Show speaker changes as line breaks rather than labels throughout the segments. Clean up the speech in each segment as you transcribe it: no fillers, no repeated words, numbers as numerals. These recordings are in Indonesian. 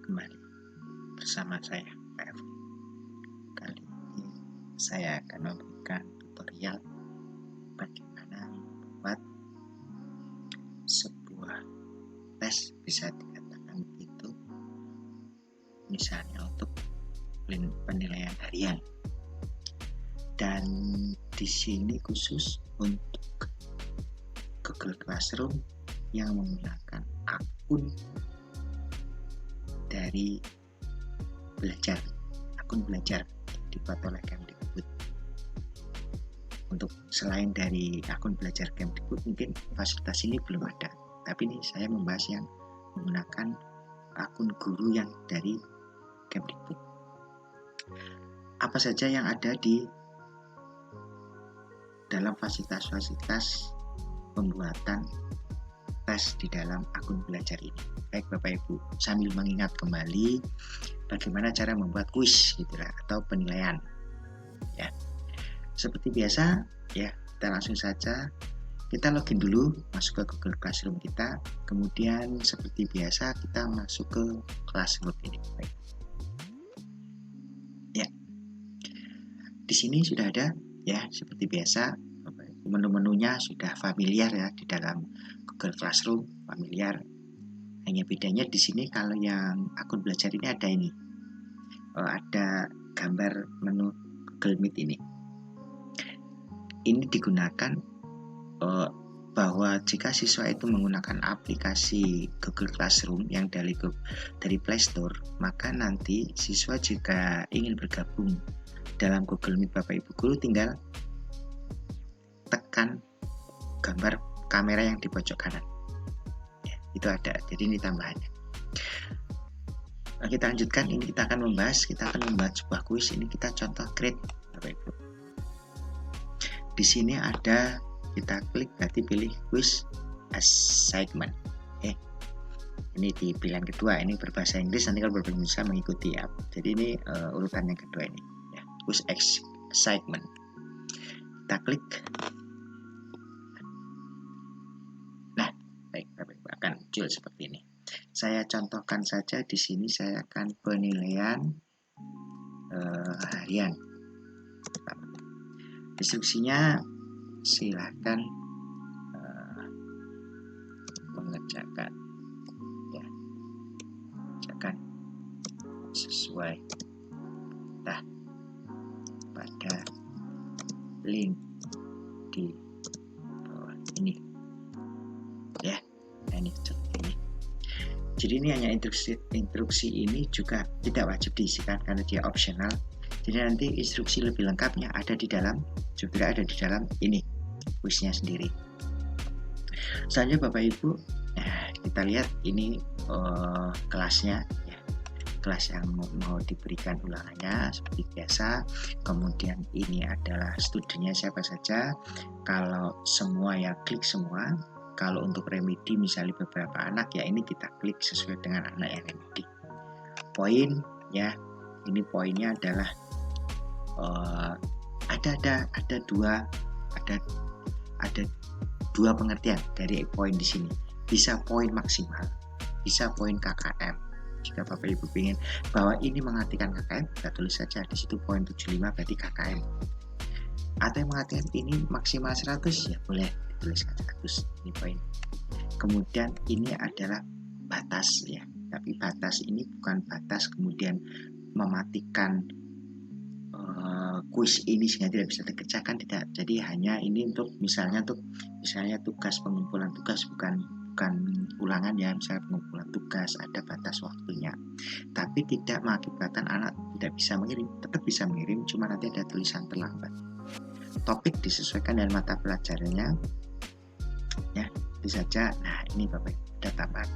kembali bersama saya, Pak F. Kali ini saya akan memberikan tutorial bagaimana membuat sebuah tes, bisa dikatakan begitu, misalnya untuk penilaian harian. Dan di sini khusus untuk Google Classroom yang menggunakan akun dari akun belajar dibuat oleh Kemdikbud. Untuk selain dari akun belajar Kemdikbud, mungkin fasilitas ini belum ada, tapi ini saya membahas yang menggunakan akun guru yang dari Kemdikbud. Apa saja yang ada di dalam fasilitas-fasilitas pembuatan tes di dalam akun belajar ini? Baik Bapak Ibu, sambil mengingat kembali bagaimana cara membuat kuis atau penilaian. Ya, seperti biasa, ya kita langsung saja kita login dulu, masuk ke Google Classroom kita. Kemudian seperti biasa kita masuk ke Classroom ini. Baik. Ya, di sini sudah ada, ya seperti biasa. Menu-menunya sudah familiar ya di dalam Google Classroom, familiar. Hanya bedanya di sini kalau yang akun belajar ini ada ini. Ada gambar menu Google Meet ini. Ini digunakan bahwa jika siswa itu menggunakan aplikasi Google Classroom yang dari Play Store, maka nanti siswa jika ingin bergabung dalam Google Meet Bapak Ibu Guru tinggal tekan gambar kamera yang di pojok kanan. Ya, itu ada. Jadi ini tambahannya. Nah, kita lanjutkan. Ini kita akan membuat sebuah kuis. Ini kita contoh create Bapak Ibu. Di sini ada, kita klik berarti pilih quiz assignment. Ini di pilihan kedua. Ini berbahasa Inggris, nanti kalau berbahasa Indonesia mengikuti ya. Jadi ini urutan yang kedua ini. Ya, quiz assignment. Kita klik. Nah, baik, akan muncul seperti ini. Saya contohkan saja di sini, saya akan penilaian harian. Instruksinya silahkan mengerjakan, ya, kerjakan sesuai pada link di bawah ini, ya. Nah, ini seperti ini. Jadi ini hanya instruksi ini juga tidak wajib diisikan karena dia optional. Jadi nanti instruksi lebih lengkapnya ada di dalam, juga ada di dalam ini kuisnya sendiri. Selanjutnya Bapak Ibu, kita lihat ini kelasnya. Kelas yang mau diberikan ulangannya seperti biasa. Kemudian ini adalah studinya siapa saja. Kalau semua ya klik semua. Kalau untuk remedi misalnya beberapa anak, ya ini kita klik sesuai dengan anak yang remedi. Poin, ya ini poinnya adalah ada dua pengertian dari poin di sini. Bisa poin maksimal, bisa poin KKM. Jika Bapak Ibu ingin bahwa ini mengartikan KKM, kita tulis saja di situ poin 75 berarti KKM. Atau yang mengartikan ini maksimal 100, ya boleh dituliskan 100, ini poin. Kemudian ini adalah batas, ya. Tapi batas ini bukan batas kemudian mematikan kuis ini sehingga tidak bisa dikerjakan, tidak. Jadi hanya ini untuk misalnya tugas, pengumpulan tugas, bukan ulangan ya, misalnya pengumpulan tugas ada batas waktunya, tapi tidak mengakibatkan anak tidak bisa mengirim, tetap bisa mengirim, cuma nanti ada tulisan terlambat. Topik disesuaikan dengan mata pelajarannya, ya itu saja. Nah ini Bapak Ibu ada tambahan.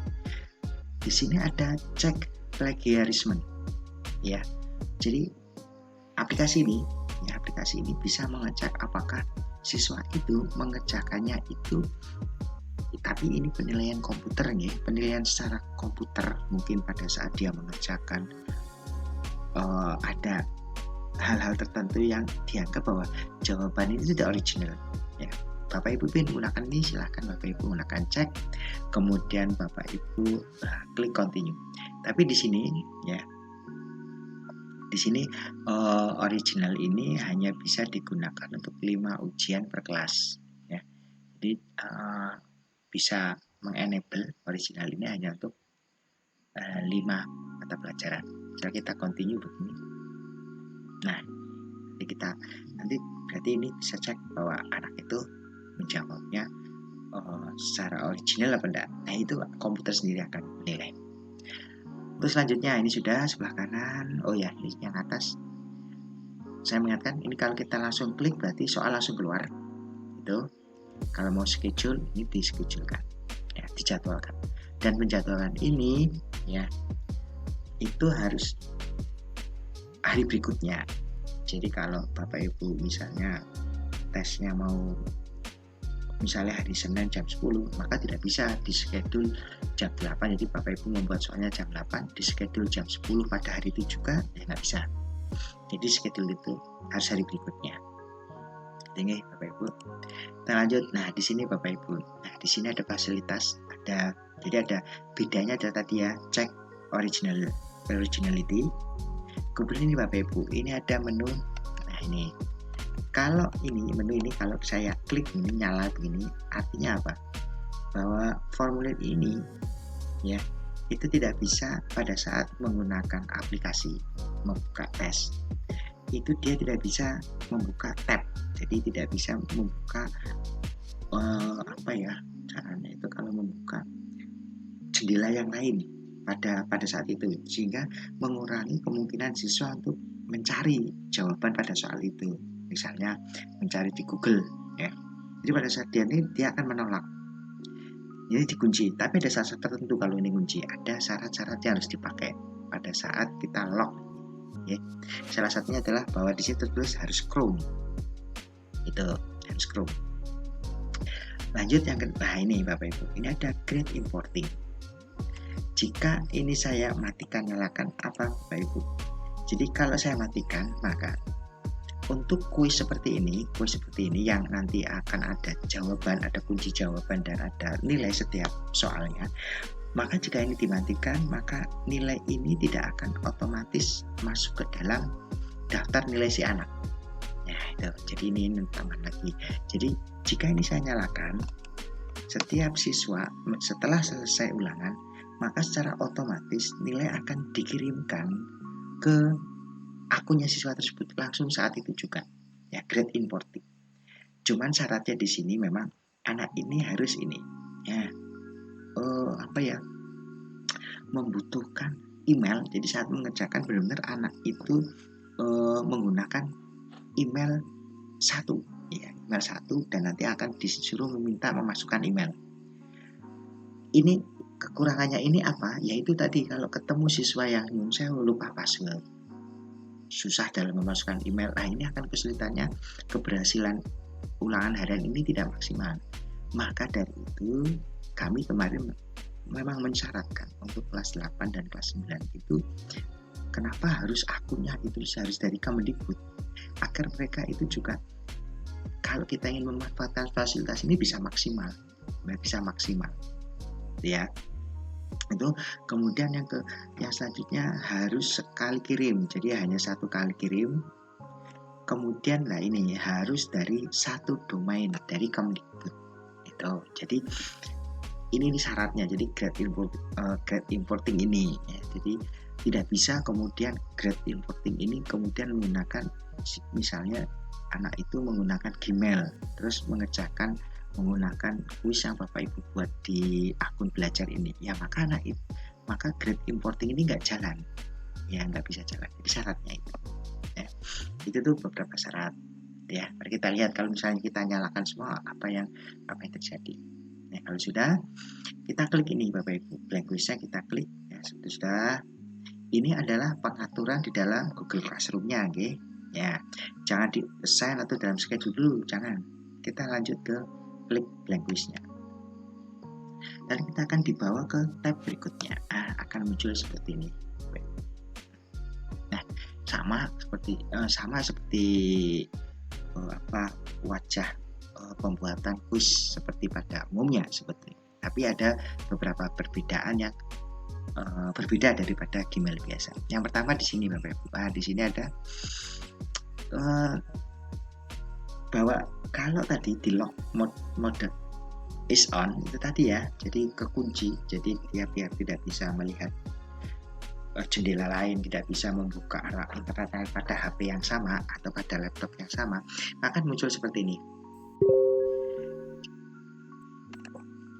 Di sini ada cek plagiarisme, ya. Jadi aplikasi ini bisa mengecek apakah siswa itu mengerjakannya itu. Tapi ini penilaian komputer, ya, penilaian secara komputer. Mungkin pada saat dia mengerjakan ada hal-hal tertentu yang dianggap bahwa jawaban ini tidak original, ya. Bapak Ibu ingin menggunakan ini, silahkan Bapak Ibu gunakan cek, kemudian Bapak Ibu klik continue. Tapi di sini ya, di sini original ini hanya bisa digunakan untuk 5 ujian per kelas ya. Jadi bisa mengenable original ini hanya untuk 5 mata pelajaran. Jika kita continue begini, nah jadi kita nanti berarti ini bisa cek bahwa anak itu menjawabnya secara original apa enggak. Nah itu komputer sendiri akan menilai. Terus selanjutnya ini sudah sebelah kanan. Oh ya, ini yang atas. Saya mengingatkan ini kalau kita langsung klik berarti soal langsung keluar. Itu kalau mau schedule ini dischedulekan, ya, dijadwalkan. Dan menjadwalkan ini ya itu harus hari berikutnya. Jadi kalau Bapak Ibu misalnya tesnya mau misalnya hari Senin jam 10, maka tidak bisa dischedule jam 8. Jadi Bapak Ibu membuat soalnya jam 8, dischedule jam 10 pada hari itu juga, ya nggak bisa. Jadi schedule itu harus hari berikutnya. Oke, Bapak Ibu. Kita lanjut. Nah, di sini Bapak Ibu. Nah, di sini ada fasilitas, jadi ada bedanya ada tadi ya, cek originality. Kemudian ini Bapak Ibu, ini ada menu. Nah, ini. Kalau ini menu ini kalau saya klik ini nyala begini, artinya apa? Bahwa formulir ini ya itu tidak bisa pada saat menggunakan aplikasi membuka tes. Itu dia tidak bisa membuka tab. Jadi tidak bisa membuka caranya itu kalau membuka jendela yang lain pada saat itu, sehingga mengurangi kemungkinan siswa untuk mencari jawaban pada soal itu. Misalnya mencari di Google ya. Jadi pada saat dia akan menolak. Ini dikunci, tapi ada syarat tertentu kalau ini kunci. Ada syarat-syarat yang harus dipakai pada saat kita lock ya. Salah satunya adalah bahwa di situ tertulis harus Chrome. Itu harus Chrome. Lanjut yang kedua, ini Bapak Ibu. Ini ada grade importing. Jika ini saya matikan nyalakan apa Bapak Ibu? Jadi kalau saya matikan, maka untuk kuis seperti ini yang nanti akan ada jawaban, ada kunci jawaban dan ada nilai setiap soalnya. Maka jika ini dimatikan, maka nilai ini tidak akan otomatis masuk ke dalam daftar nilai si anak. Nah, itu. Jadi ini tambahan lagi. Jadi jika ini saya nyalakan, setiap siswa setelah selesai ulangan, maka secara otomatis nilai akan dikirimkan ke akunnya siswa tersebut langsung saat itu juga ya, grade importing. Cuman syaratnya di sini memang anak ini harus ini ya membutuhkan email. Jadi saat mengerjakan benar-benar anak itu menggunakan email 1 ya, email 1 dan nanti akan disuruh meminta memasukkan email. Ini kekurangannya ini apa? Yaitu tadi kalau ketemu siswa yang saya lupa password, susah dalam memasukkan email, ini akan kesulitannya, keberhasilan ulangan harian ini tidak maksimal. Maka dari itu kami kemarin memang mensyaratkan untuk kelas 8 dan kelas 9 itu kenapa harus akunnya itu harus dari Kemendikbud, agar mereka itu juga kalau kita ingin memanfaatkan fasilitas ini bisa maksimal ya. Itu kemudian yang selanjutnya harus sekali kirim, jadi hanya 1 kali kirim. Kemudian ini harus dari 1 domain dari Kemendikbud itu. Jadi ini syaratnya. Jadi grade importing ini ya. Jadi tidak bisa kemudian grade importing ini kemudian menggunakan misalnya anak itu menggunakan Gmail terus mengerjakan menggunakan kuis yang Bapak Ibu buat di akun belajar ini ya, maka grade importing ini nggak jalan ya, nggak bisa jalan. Jadi syaratnya itu ya. Itu tuh beberapa syarat ya. Mari kita lihat kalau misalnya kita nyalakan semua apa yang terjadi. Nah, kalau sudah kita klik ini Bapak Ibu, blank quiz-nya kita klik ya. Sudah ini adalah pengaturan di dalam Google Classroom-nya okay? Ya, jangan di assign atau dalam schedule dulu, jangan. Kita lanjut ke klik blank quiz-nya. Dan kita akan dibawa ke tab berikutnya. Akan muncul seperti ini. Nah, sama seperti wajah pembuatan kuis seperti pada umumnya seperti. Tapi ada beberapa perbedaan yang berbeda daripada Gmail biasa. Yang pertama di sini Bapak Ibu, di sini ada bahwa kalau tadi di lock mode is on itu tadi ya, jadi kekunci, jadi dia biar tidak bisa melihat jendela lain, tidak bisa membuka internet pada HP yang sama atau pada laptop yang sama, maka muncul seperti ini.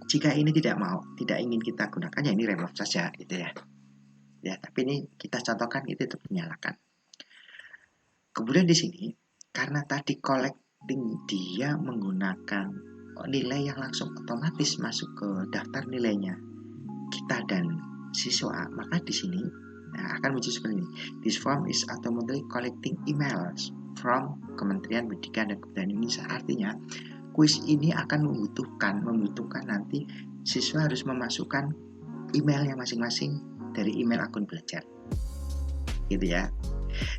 Jika ini tidak ingin kita gunakan, ya ini remove saja gitu ya. Ya, tapi ini kita contohkan itu tetap dinyalakan. Kemudian di sini karena tadi collecting dia menggunakan nilai yang langsung otomatis masuk ke daftar nilainya kita dan siswa, maka di sini akan muncul seperti ini. This form is automatically collecting emails from Kementerian Pendidikan dan Kebudayaan Indonesia. Artinya kuis ini akan membutuhkan nanti siswa harus memasukkan emailnya masing-masing dari email akun belajar, gitu ya.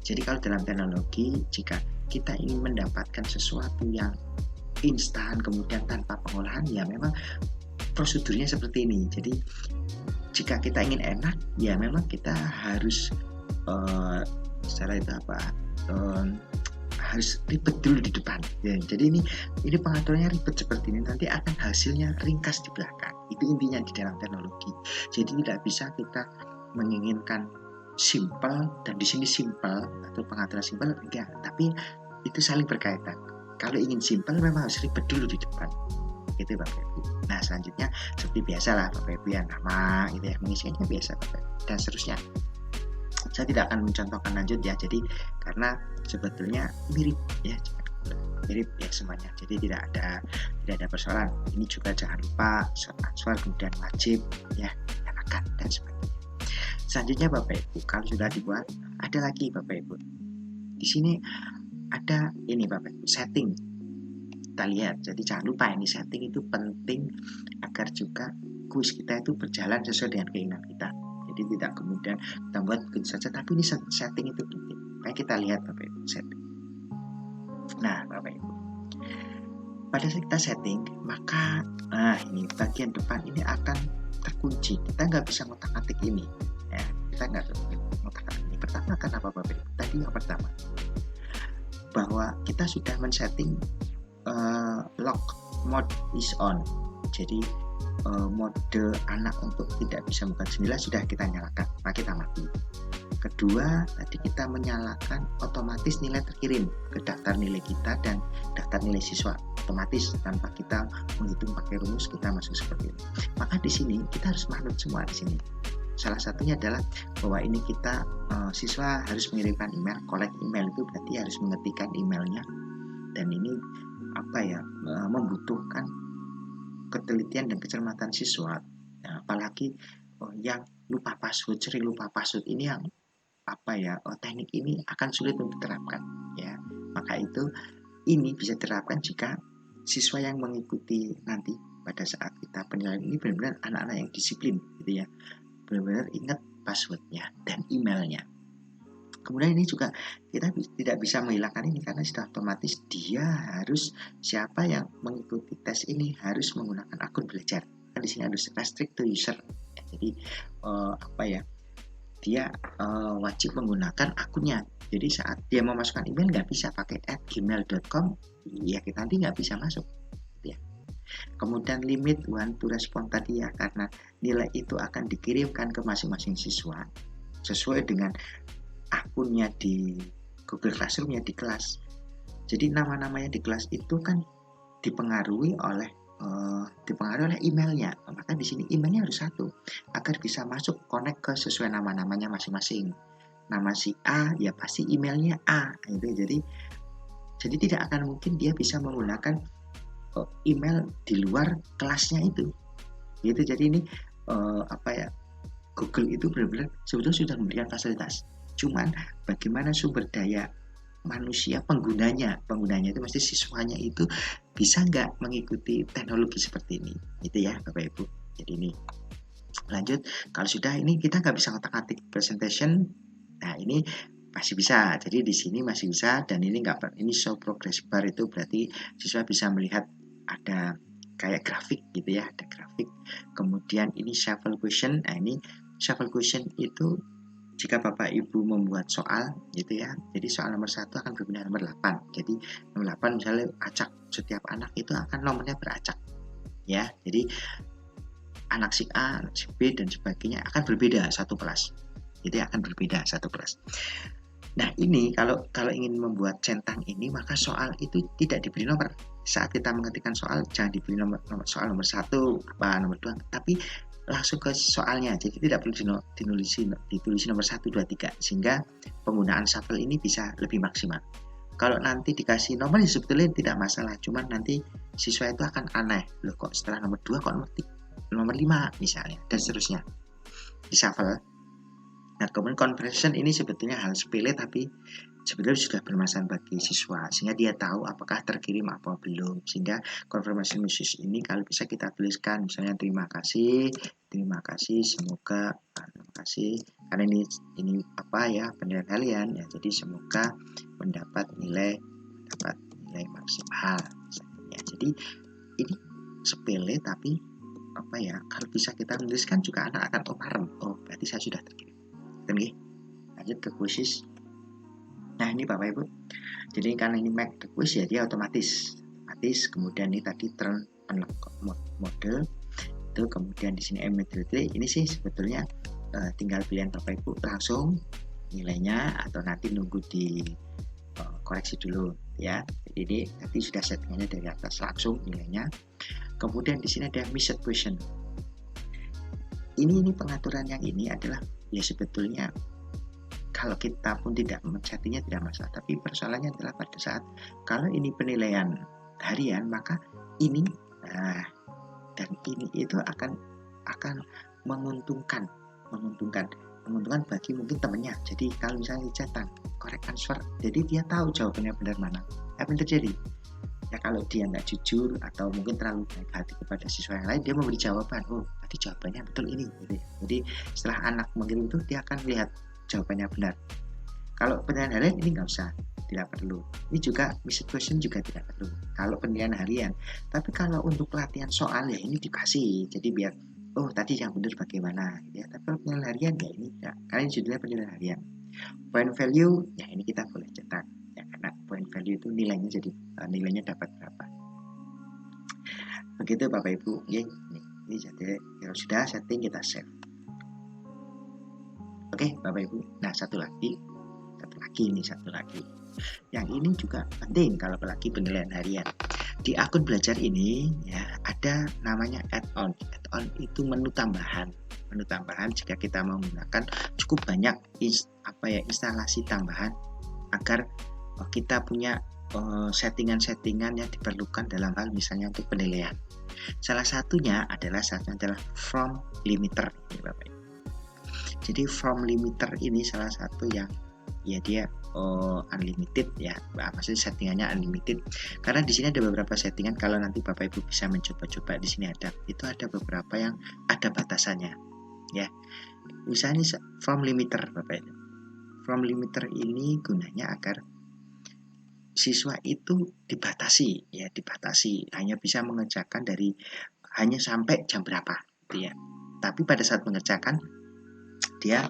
Jadi kalau dalam teknologi, jika kita ingin mendapatkan sesuatu yang instan kemudian tanpa pengolahan, ya memang prosedurnya seperti ini. Jadi jika kita ingin enak, ya memang kita harus harus ribet dulu di depan. Ya, jadi ini pengaturannya ribet seperti ini, nanti akan hasilnya ringkas di belakang. Itu intinya di dalam teknologi. Jadi tidak bisa kita menginginkan simple dan di sini simple atau pengaturan simple enggak, tapi itu saling berkaitan. Kalau ingin simple memang harus ribet dulu di depan, gitu Bapak Ibu. Nah selanjutnya seperti biasa lah Bapak Ibu ya, nama gitu ya, mengisinya biasa Bapak Ibu, dan seterusnya. Saya tidak akan mencontohkan lanjut ya, jadi karena sebetulnya mirip ya semuanya, jadi tidak ada persoalan. Ini juga jangan lupa short kemudian wajib ya nyalakan dan sebagainya. Selanjutnya Bapak Ibu, kalau sudah dibuat, ada lagi Bapak Ibu. Di sini ada ini Bapak Ibu, setting. Kita lihat, jadi jangan lupa ini setting itu penting agar juga kuis kita itu berjalan sesuai dengan keinginan kita. Jadi tidak kemudian kita buat begitu saja, tapi ini setting itu penting. Mari kita lihat Bapak Ibu, setting. Nah Bapak Ibu, pada saat kita setting, maka ini bagian depan ini akan terkunci. Kita nggak bisa ngotak-atik ini. Ya, kita nggak ngotak-atik ini. Pertama kenapa Bapak Ibu? Tadi yang pertama, bahwa kita sudah men-setting lock mode is on. Jadi mode anak untuk tidak bisa buka jendela sudah kita nyalakan, maka kita mati. Kedua, tadi kita menyalakan otomatis nilai terkirim ke daftar nilai kita dan daftar nilai siswa otomatis tanpa kita menghitung pakai rumus, kita masuk seperti itu. Maka di sini kita harus manut semua di sini. Salah satunya adalah bahwa ini kita siswa harus mengirimkan email, collect email itu berarti harus mengetikkan emailnya, dan ini membutuhkan ketelitian dan kecermatan siswa. Nah, apalagi yang lupa password, sering lupa password ini yang teknik ini akan sulit untuk diterapkan ya. Maka itu ini bisa diterapkan jika siswa yang mengikuti nanti pada saat kita penilaian ini benar-benar anak-anak yang disiplin gitu ya, benar-benar ingat passwordnya dan emailnya. Kemudian ini juga kita tidak bisa menghilangkan ini karena sudah otomatis dia harus, siapa yang mengikuti tes ini harus menggunakan akun belajar. Kan di sini harus restrict to user. Jadi dia wajib menggunakan akunnya. Jadi saat dia memasukkan email nggak bisa pakai @gmail.com, ya kita nanti nggak bisa masuk. Ya. Kemudian limit one to respond tadi ya, karena nilai itu akan dikirimkan ke masing-masing siswa sesuai dengan akunnya di Google Classroom ya di kelas. Jadi nama-namanya di kelas itu kan dipengaruhi oleh emailnya. Maka di sini emailnya harus satu agar bisa masuk connect ke sesuai nama-namanya masing-masing. Nama si A ya pasti emailnya A gitu. Jadi tidak akan mungkin dia bisa menggunakan email di luar kelasnya itu. Gitu. Jadi ini Google itu benar-benar sebetulnya sudah memberikan fasilitas. Cuman bagaimana sumber daya manusia penggunanya itu mesti siswanya itu bisa nggak mengikuti teknologi seperti ini, gitu ya Bapak Ibu. Jadi ini lanjut, kalau sudah ini kita nggak bisa ngotak-atik presentation, nah ini masih bisa. Jadi di sini masih bisa, dan ini show progress bar itu berarti siswa bisa melihat ada kayak grafik gitu ya, ada grafik. Kemudian ini shuffle question, nah ini shuffle question itu jika Bapak Ibu membuat soal gitu ya, jadi soal nomor 1 akan berpindah nomor 8. Jadi nomor 8 misalnya acak, setiap anak itu akan nomornya beracak ya. Jadi anak si A, anak si B dan sebagainya akan berbeda satu kelas. Jadi akan berbeda satu kelas. Nah ini kalau ingin membuat centang ini, maka soal itu tidak diberi nomor. Saat kita mengetikkan soal jangan diberi nomor soal nomor 1 apa nomor 2, tapi langsung ke soalnya. Jadi tidak perlu ditulis nomor 1, 2, 3 sehingga penggunaan shuffle ini bisa lebih maksimal. Kalau nanti dikasih nomor sebetulnya tidak masalah, cuman nanti siswa itu akan aneh, loh kok setelah nomor 2 kok nomor 5 misalnya, dan seterusnya. Di shuffle. Nah, kemudian conversion ini sebetulnya hal sepele tapi sebetulnya sudah bermasalah bagi siswa sehingga dia tahu apakah terkirim apa belum. Sehingga confirmation message ini kalau bisa kita tuliskan misalnya terima kasih, semoga terima kasih karena ini apa ya penilaian kalian ya, jadi semoga mendapat nilai maksimal ya. Jadi ini sepele tapi apa ya, kalau bisa kita tuliskan juga anak akan berarti saya sudah terkirim. Lanjut ke quizzes. Nah ini Bapak Ibu, jadi karena ini make the quiz ya dia otomatis. Kemudian ini tadi turn unlock model itu, kemudian di sini immediately ini sih sebetulnya tinggal pilihan Bapak Ibu langsung nilainya atau nanti nunggu di koreksi dulu ya. Jadi nanti sudah settingannya dari atas langsung nilainya. Kemudian di sini ada missed question. Ini pengaturan yang ini adalah ya sebetulnya kalau kita pun tidak men-settingnya tidak masalah, tapi persoalannya adalah pada saat kalau ini penilaian harian maka ini dan ini itu akan menguntungkan bagi mungkin temannya. Jadi kalau misalnya dicetak correct answer, jadi dia tahu jawabannya benar mana. Apa yang terjadi? Ya kalau dia nggak jujur atau mungkin terlalu baik hati kepada siswa yang lain, dia memberi jawaban, oh berarti jawabannya betul ini gitu ya. Jadi setelah anak mengirim itu dia akan lihat jawabannya benar. Kalau penilaian harian ini nggak usah, tidak perlu. Ini juga missed question juga tidak perlu kalau penilaian harian. Tapi kalau untuk pelatihan soal ya ini dikasih, jadi biar oh tadi yang benar bagaimana ya. Tapi kalau penilaian harian ya ini tidak, karena ini judulnya penilaian harian. Point value ya ini kita boleh cetak ya, karena point value itu nilainya jadi nilainya dapat berapa. Begitu Bapak Ibu ya. Ini jadi kalau sudah setting kita save. Oke Bapak Ibu. Nah satu lagi. Yang ini juga penting kalau apalagi penilaian harian. Di akun belajar ini ya ada namanya add-on. Add-on itu menu tambahan jika kita mau menggunakan cukup banyak instalasi tambahan agar kita punya settingan-settingan yang diperlukan dalam hal misalnya untuk penilaian. Salah satunya adalah from limiter ini Bapak Ibu. Jadi from limiter ini salah satu yang ya dia unlimited ya, maksudnya settingannya unlimited karena di sini ada beberapa settingan. Kalau nanti Bapak Ibu bisa mencoba-coba, di sini ada beberapa yang ada batasannya ya. Misalnya from limiter Bapak Ibu, from limiter ini gunanya agar siswa itu dibatasi hanya bisa mengerjakan hanya sampai jam berapa gitu ya. Tapi pada saat mengerjakan dia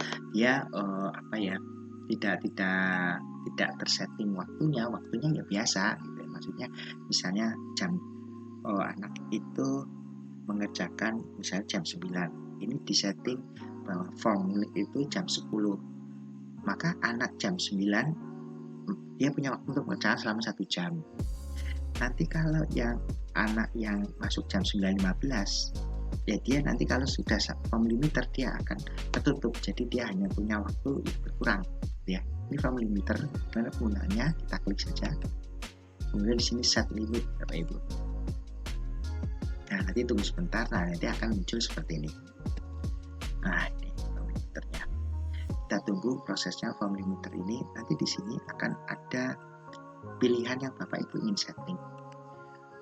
tidak tersetting waktunya ya biasa gitu. Maksudnya misalnya jam anak itu mengerjakan misalnya jam 9, ini disetting bahwa formula itu jam 10, maka anak jam 9 dia punya waktu untuk mengerjakan selama 1 jam. Nanti kalau yang anak yang masuk jam 9.15 ya dia nanti kalau sudah form limiter dia akan tertutup, jadi dia hanya punya waktu berkurang ya. Ini form limiter, karena penggunaannya kita klik saja, kemudian di sini set limit Bapak Ibu. Nah nanti tunggu sebentar, nanti akan muncul seperti ini. Nah ini form limiternya, kita tunggu prosesnya. Form limiter ini nanti di sini akan ada pilihan yang Bapak Ibu ingin setting.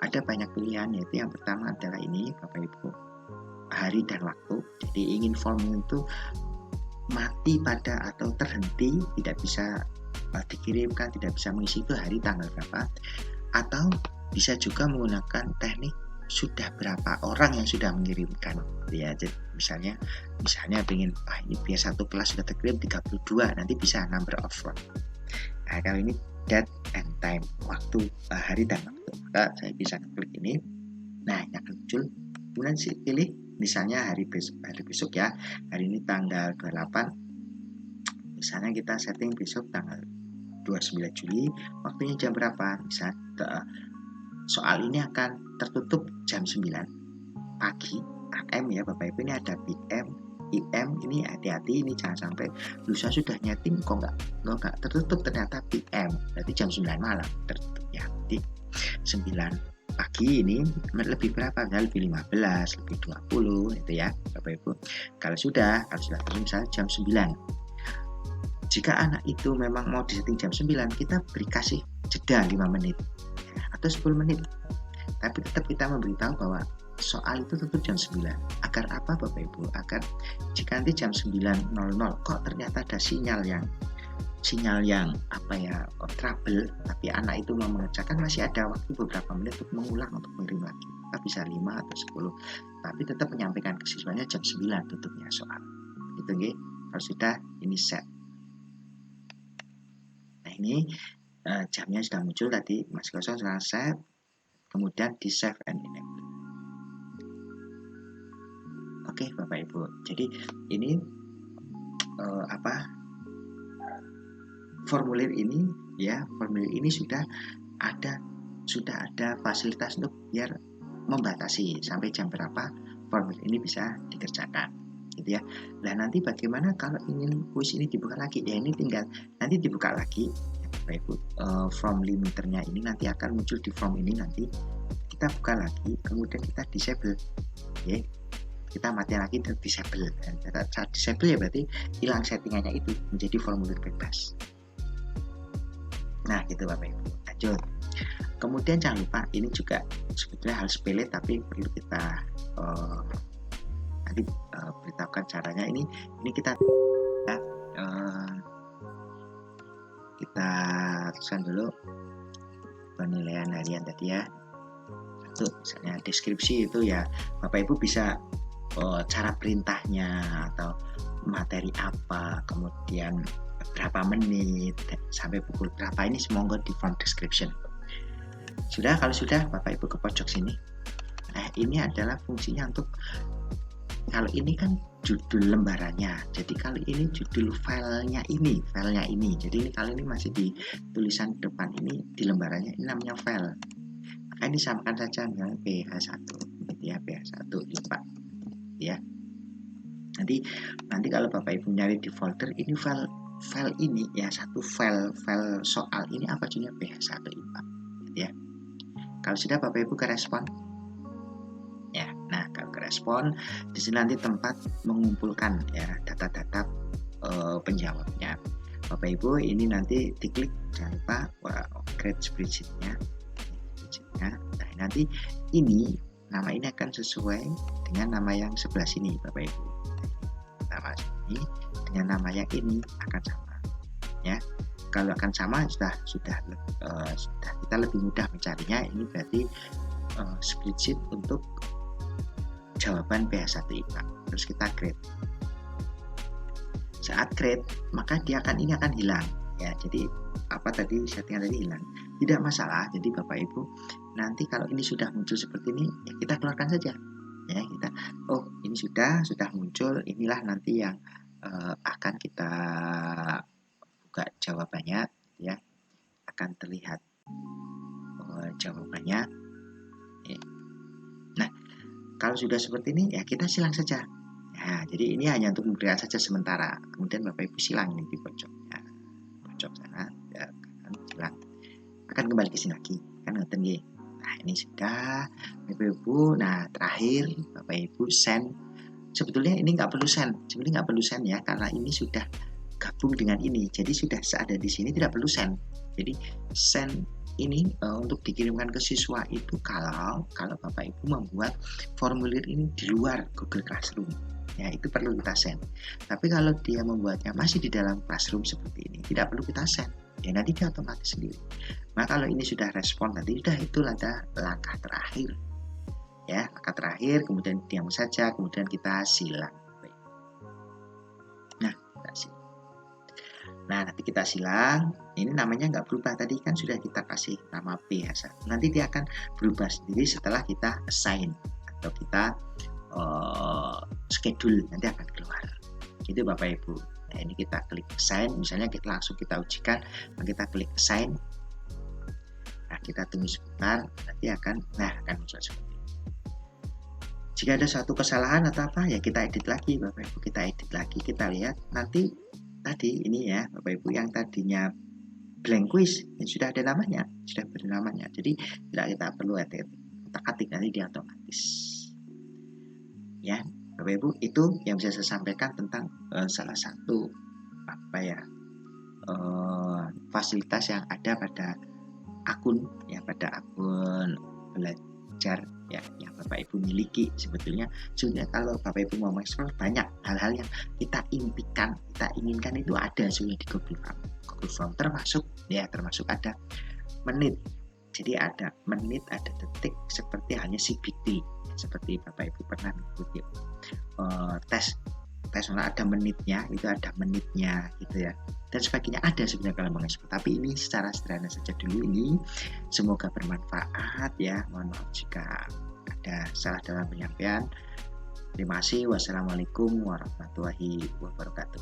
Ada banyak pilihan, yaitu yang pertama adalah ini Bapak Ibu, hari dan waktu. Jadi ingin formnya itu mati pada atau terhenti, tidak bisa dikirimkan, tidak bisa mengisi itu hari tanggal berapa. Atau bisa juga menggunakan teknik sudah berapa orang yang sudah mengirimkan ya. Jadi misalnya pengen ini biar satu kelas sudah terkirim 32, nanti bisa number of one. Nah, kalau ini date and time, waktu, hari dan waktu, maka saya bisa klik ini. Nah, ini akan muncul. Kemudian saya pilih misalnya hari besok ya. Hari ini tanggal 28. Misalnya kita setting besok tanggal 29 Juli, waktunya jam berapa? Misalnya soal ini akan tertutup jam 9 pagi AM ya Bapak Ibu. Ini ada PM, IM, ini hati-hati, ini jangan sampai lusa sudah nyeting kok nggak tertutup, ternyata PM, berarti jam 9 malam tertutup ya. Jadi 9 pagi ini lebih berapa? Lebih 15, lebih 20 itu ya Bapak Ibu. Kalau sudah terus misalnya jam 9. Jika anak itu memang mau disetting jam 9, kita kasih jeda 5 menit atau 10 menit. Tapi tetap kita memberitahu bahwa soal itu tutup jam 9. Agar apa Bapak Ibu? Agar jika nanti jam 9.00 kok ternyata ada sinyal yang trouble, tapi anak itu mau mengerjakan, masih ada waktu beberapa menit untuk mengulang, untuk mengirim lagi. Kita bisa 5 atau 10. Tapi tetap menyampaikan ke siswanya jam 9 tutupnya soal. Itu nggih. Kalau sudah ini set. Nah, ini jamnya sudah muncul tadi, masih kosong, sudah set. Kemudian di save and enable. Oke Bapak Ibu, jadi ini formulir ini sudah ada fasilitas untuk biar membatasi sampai jam berapa formulir ini bisa dikerjakan gitu ya. Nah, nanti bagaimana kalau ingin kuis ini dibuka lagi? Ya, ini tinggal nanti dibuka lagi ya, Bapak Ibu. Form limiternya ini nanti akan muncul di form ini, nanti kita buka lagi, kemudian kita disable. Oke. Kita matikan lagi dan disable. Saat disable ya berarti hilang settingannya itu, menjadi formulir bebas. Nah, gitu Bapak Ibu. Lanjut. Kemudian jangan lupa, ini juga sebetulnya hal sepele tapi perlu kita nanti beritahukan caranya. Ini kita tuliskan dulu penilaian harian tadi ya. Satu, misalnya deskripsi itu ya Bapak Ibu bisa cara perintahnya atau materi apa, kemudian berapa menit sampai pukul berapa, ini semoga di form description. Sudah, kalau sudah Bapak Ibu ke pojok sini. Nah, ini adalah fungsinya untuk, kalau ini kan judul lembarannya, jadi kali ini judul filenya ini. Jadi ini kali ini masih di tulisan depan ini, di lembarannya ini namanya file. Maka ini samakan saja misalnya PH1 gitu ya, PH1 lupa ya. Nanti kalau Bapak Ibu nyari di folder ini, file ini ya, satu file soal ini apa judulnya, PH1 IPA gitu ya. Kalau sudah Bapak Ibu ke respon ya. Nah, kalau ke respon di sini nanti tempat mengumpulkan ya data-data penjawabnya. Bapak Ibu ini nanti diklik, jangan lupa create spreadsheet-nya. Nah, nanti ini nama ini akan sesuai dengan nama yang sebelah sini Bapak Ibu. Nama ini dengan nama yang ini akan sama ya. Kalau akan sama sudah kita lebih mudah mencarinya. Ini berarti spreadsheet untuk jawaban PH1 IPA. Terus kita create. Saat create, maka ini akan hilang ya. Jadi apa tadi settingan tadi hilang, tidak masalah. Jadi Bapak Ibu nanti kalau ini sudah muncul seperti ini ya, kita keluarkan saja ya. Kita ini sudah muncul, inilah nanti yang akan kita buka jawabannya ya, akan terlihat jawabannya ya. Nah, kalau sudah seperti ini ya kita silang saja. Nah, jadi ini hanya untuk memberikan saja sementara. Kemudian Bapak Ibu silang ini di pojok ya, pojok sana ya, kan silang. Akan kembali ke sini lagi kan, ngoten nggih. Nah, ini sudah Bapak Ibu. Nah, terakhir Bapak Ibu send. Sebetulnya ini nggak perlu send ya, karena ini sudah gabung dengan ini. Jadi sudah ada di sini, tidak perlu send. Jadi send ini untuk dikirimkan ke siswa itu kalau Bapak Ibu membuat formulir ini di luar Google Classroom. Ya, itu perlu kita send. Tapi kalau dia membuatnya masih di dalam Classroom seperti ini, tidak perlu kita send. Ya, nanti dia otomatis sendiri. Nah, kalau ini sudah respon tadi, itu adalah langkah terakhir ya, angka terakhir, kemudian diam saja, kemudian kita silang. Nah, kita silang. Nah, nanti kita silang, ini namanya nggak berubah, tadi kan sudah kita kasih nama PH1. Nanti dia akan berubah sendiri setelah kita assign atau kita schedule, nanti akan keluar. Itu Bapak Ibu. Nah, ini kita klik assign, misalnya kita langsung kita ujikan, kita klik assign. Nah, kita tunggu sebentar, nanti akan muncul seperti ini. Jika ada suatu kesalahan atau apa, ya kita edit lagi Bapak Ibu, kita edit lagi, kita lihat nanti tadi ini ya Bapak Ibu, yang tadinya blank quiz yang sudah ada namanya, sudah bernamanya, jadi tidak kita perlu edit, kita ketik nanti dia otomatis. Ya Bapak Ibu, itu yang bisa saya sampaikan tentang salah satu fasilitas yang ada pada akun belajar ya yang Bapak Ibu miliki. Sebetulnya kalau Bapak Ibu mau mengeksplor, banyak hal-hal yang kita impikan, kita inginkan itu ada sebenarnya di Google Form, termasuk ada menit. Jadi ada menit, ada detik, seperti hanya CBT, seperti Bapak Ibu pernah mengikuti tes ada menitnya, itu ada menitnya gitu ya, dan sebagainya, ada sebenarnya kalau mengeksplor. Tapi ini secara sederhana saja dulu ini, semoga bermanfaat ya. Mohon maaf jika ada salah dalam penyampaian. Terima kasih. Wassalamualaikum warahmatullahi wabarakatuh.